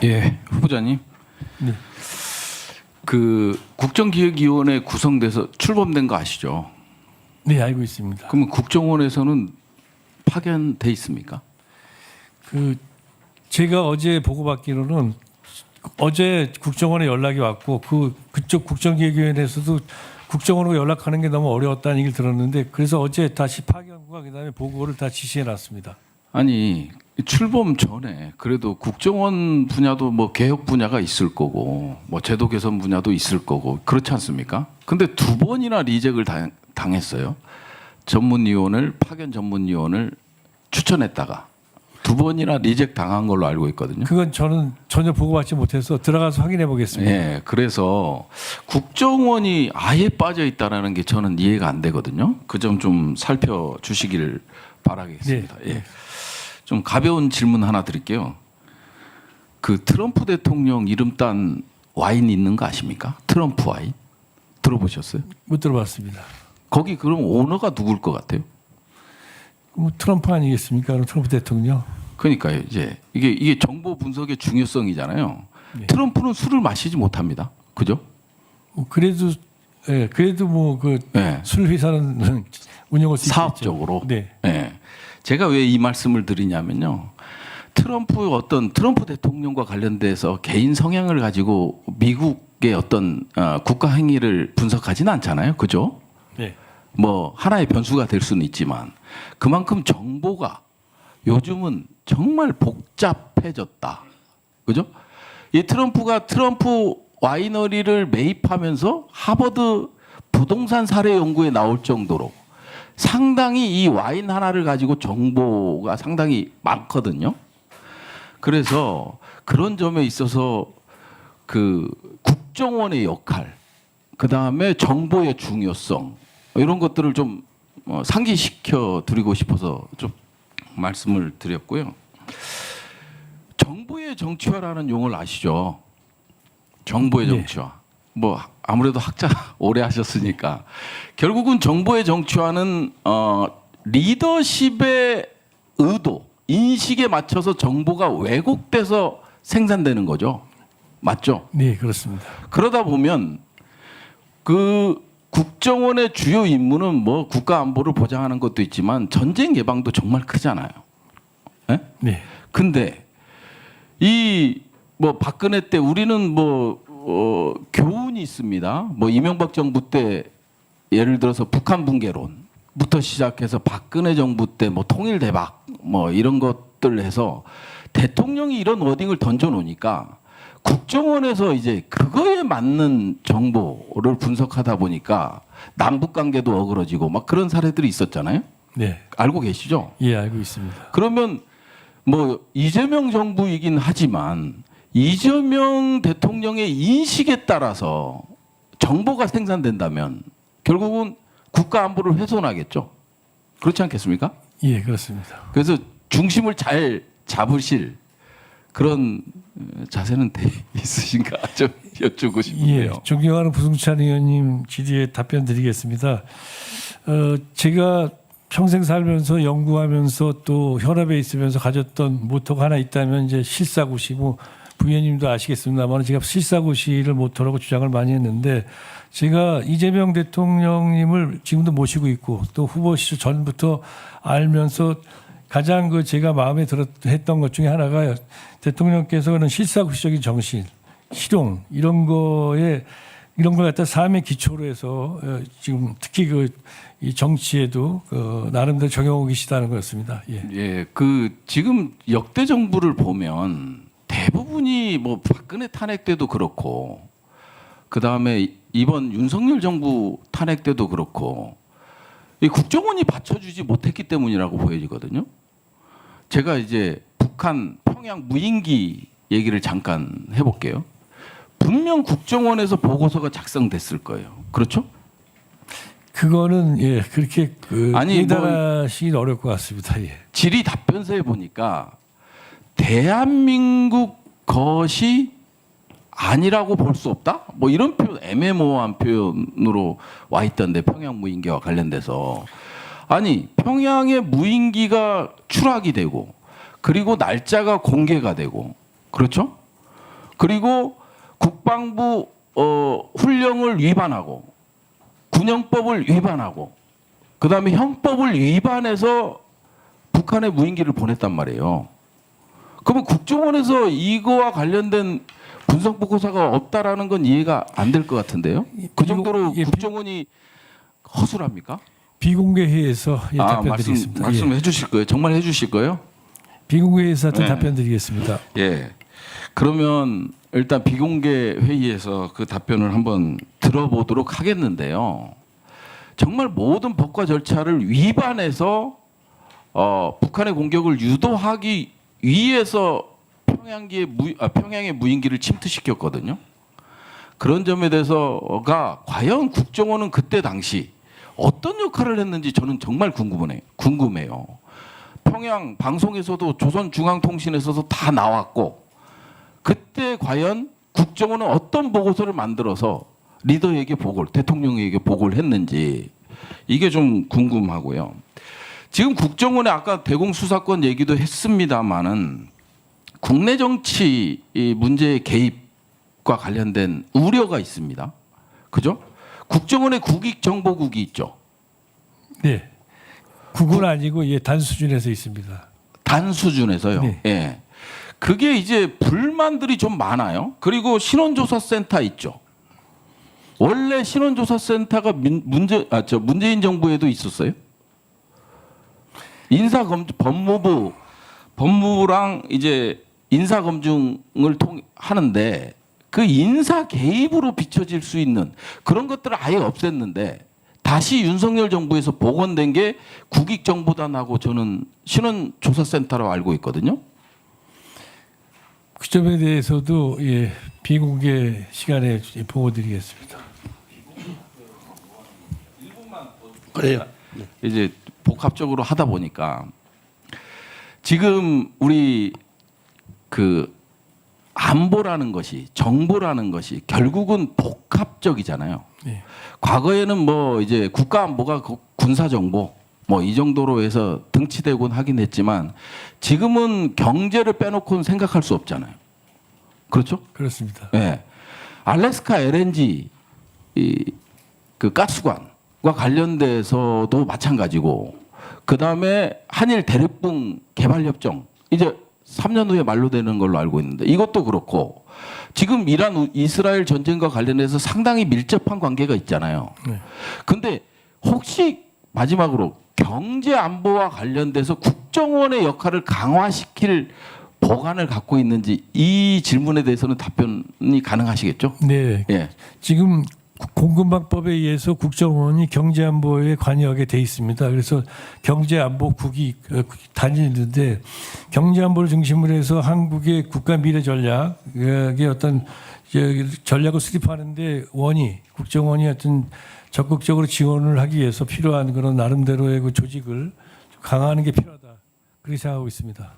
예, 후보자님. 네. 그 국정기획위원회 구성돼서 출범된 거 아시죠? 네, 알고 있습니다. 그러면 국정원에서는 파견돼 있습니까? 제가 어제 보고받기로는 어제 국정원에 연락이 왔고 그쪽 국정기획위원회에서도 국정원으로 연락하는 게 너무 어려웠다는 얘기를 들었는데 그래서 어제 다시 파견과 그다음에 보고를 다 지시해 놨습니다. 아니 출범 전에 그래도 국정원 분야도 뭐 개혁 분야가 있을 거고 뭐 제도 개선 분야도 있을 거고 그렇지 않습니까? 근데 두 번이나 리젝을 당했어요. 파견 전문위원을 추천했다가 두 번이나 리젝 당한 걸로 알고 있거든요. 그건 저는 전혀 보고받지 못해서 들어가서 확인해 보겠습니다. 예, 그래서 국정원이 아예 빠져 있다라는 게 저는 이해가 안 되거든요. 그 점 좀 살펴주시기를 바라겠습니다. 네. 예. 좀 가벼운 질문 하나 드릴게요. 그 트럼프 대통령 이름 딴 와인 있는 거 아십니까? 트럼프 와인 들어보셨어요? 못 들어봤습니다. 거기 그럼 오너가 누굴 것 같아요? 뭐 트럼프 아니겠습니까? 그럼 트럼프 대통령. 그러니까요. 이제 이게 정보 분석의 중요성이잖아요. 네. 트럼프는 술을 마시지 못합니다. 그죠? 그래도 뭐 그 네. 술 회사는 운영할 수 사업적으로. 있겠죠. 네. 네. 제가 왜 이 말씀을 드리냐면요. 트럼프 대통령과 관련돼서 개인 성향을 가지고 미국의 어떤 국가 행위를 분석하지는 않잖아요. 그죠? 네. 뭐 하나의 변수가 될 수는 있지만 그만큼 정보가 요즘은 정말 복잡해졌다. 그죠? 이 트럼프 와이너리를 매입하면서 하버드 부동산 사례 연구에 나올 정도로 상당히 이 와인 하나를 가지고 정보가 상당히 많거든요. 그래서 그런 점에 있어서 그 국정원의 역할, 그 다음에 정보의 중요성 이런 것들을 좀 상기시켜 드리고 싶어서 좀 말씀을 드렸고요. 정보의 정치화라는 용어를 아시죠? 정보의 정치화. 뭐 아무래도 학자 오래 하셨으니까 결국은 정보의 정치화는 리더십의 의도, 인식에 맞춰서 정보가 왜곡돼서 생산되는 거죠. 맞죠? 네, 그렇습니다. 그러다 보면 그 국정원의 주요 임무는 뭐 국가 안보를 보장하는 것도 있지만 전쟁 예방도 정말 크잖아요. 예? 네. 근데 이 뭐 박근혜 때 우리는 교훈이 있습니다. 뭐 이명박 정부 때 예를 들어서 북한 붕괴론부터 시작해서 박근혜 정부 때 뭐 통일 대박 뭐 이런 것들 해서 대통령이 이런 워딩을 던져 놓으니까 국정원에서 이제 그거에 맞는 정보를 분석하다 보니까 남북 관계도 어그러지고 막 그런 사례들이 있었잖아요. 네. 알고 계시죠? 예, 알고 있습니다. 그러면 뭐 이재명 정부이긴 하지만 이재명 대통령의 인식에 따라서 정보가 생산된다면 결국은 국가 안보를 훼손하겠죠. 그렇지 않겠습니까? 예, 그렇습니다. 그래서 중심을 잘 잡으실 그런 자세는 돼 있으신가 좀 여쭈고 싶네요. 예, 존경하는 부승찬 의원님 질의에 답변 드리겠습니다. 제가 평생 살면서 연구하면서 또 현업에 있으면서 가졌던 모토가 하나 있다면 이제 실사고시고 부위원님도 아시겠습니다만 제가 실사고시를 모토라고 주장을 많이 했는데 제가 이재명 대통령님을 지금도 모시고 있고 또 후보 시절 전부터 알면서 가장 제가 마음에 했던 것 중에 하나가 대통령께서는 실사구시적인 정신, 실용 이런 걸 갖다 삶의 기초로 해서 지금 특히 이 정치에도 나름대로 적용하고 계시다는 거였습니다. 예. 예, 지금 역대 정부를 보면 대부분이 뭐 박근혜 탄핵 때도 그렇고 그 다음에 이번 윤석열 정부 탄핵 때도 그렇고 이 국정원이 받쳐주지 못했기 때문이라고 보여지거든요. 제가 이제 북한 평양 무인기 얘기를 잠깐 해볼게요. 분명 국정원에서 보고서가 작성됐을 거예요. 그렇죠? 그거는 예 그렇게 아니, 예단하시긴 어려울 것 같습니다. 예. 질의 답변서에 보니까 대한민국 것이 아니라고 볼 수 없다? 뭐 이런 표현, 애매모호한 표현으로 와 있던데 평양 무인기와 관련돼서 아니 평양의 무인기가 추락이 되고 그리고 날짜가 공개가 되고 그렇죠? 그리고 국방부 훈령을 위반하고 군형법을 위반하고 그다음에 형법을 위반해서 북한에 무인기를 보냈단 말이에요. 그러면 국정원에서 이거와 관련된 분석 보고서가 없다라는 건 이해가 안 될 것 같은데요. 그 정도로 예, 국정원이 허술합니까? 비공개 회의에서 답변 드리겠습니다. 말씀해 주실 거예요? 정말 해 주실 거예요? 비공개 회의에서 네. 답변 드리겠습니다. 예. 그러면 일단 비공개 회의에서 그 답변을 한번 들어보도록 하겠는데요. 정말 모든 법과 절차를 위반해서 북한의 공격을 유도하기 위해서 평양의 무인기를 침투시켰거든요. 그런 점에 대해서가 과연 국정원은 그때 당시 어떤 역할을 했는지 저는 정말 궁금해요. 평양 방송에서도 조선중앙통신에서도 다 나왔고 그때 과연 국정원은 어떤 보고서를 만들어서 리더에게 대통령에게 보고를 했는지 이게 좀 궁금하고요. 지금 국정원의 아까 대공수사권 얘기도 했습니다마는 국내 정치 문제의 개입과 관련된 우려가 있습니다. 그죠? 국정원의 국익정보국이 있죠. 네. 국은 아니고 단 수준에서 있습니다. 단 수준에서요. 네. 예. 그게 이제 불만들이 좀 많아요. 그리고 신원조사센터 있죠. 원래 신원조사센터가 문재인 정부에도 있었어요. 법무부랑 이제 인사검증을 하는데 그 인사 개입으로 비춰질 수 있는 그런 것들을 아예 없앴는데 다시 윤석열 정부에서 복원된 게 국익정보단하고 저는 신원조사센터로 알고 있거든요. 그 점에 대해서도 비공개 시간에 보고드리겠습니다. 그래요. 이제 복합적으로 하다 보니까 지금 우리 그 안보라는 것이 정보라는 것이 결국은 복합적이잖아요. 네. 과거에는 뭐 이제 국가 안보가 군사 정보 뭐 이 정도로 해서 등치되곤 하긴 했지만 지금은 경제를 빼놓고는 생각할 수 없잖아요. 그렇죠? 그렇습니다. 예. 알래스카 LNG 그 가스관과 관련돼서도 마찬가지고 그다음에 한일 대륙붕 개발 협정 이제 3년 후에 만료되는 걸로 알고 있는데 이것도 그렇고 지금 이란 이스라엘 전쟁과 관련해서 상당히 밀접한 관계가 있잖아요. 네. 근데 혹시 마지막으로 경제 안보와 관련돼서 국정원의 역할을 강화시킬 보관을 갖고 있는지 이 질문에 대해서는 답변이 가능하시겠죠? 네. 예. 지금 공급망법에 의해서 국정원이 경제안보에 관여하게 돼 있습니다. 그래서 경제안보국이 다니는데 경제안보를 중심으로 해서 한국의 국가 미래 전략의 어떤 전략을 수립하는데 국정원이 어떤 적극적으로 지원을 하기 위해서 필요한 그런 나름대로의 그 조직을 강화하는 게 필요하다. 그렇게 생각하고 있습니다.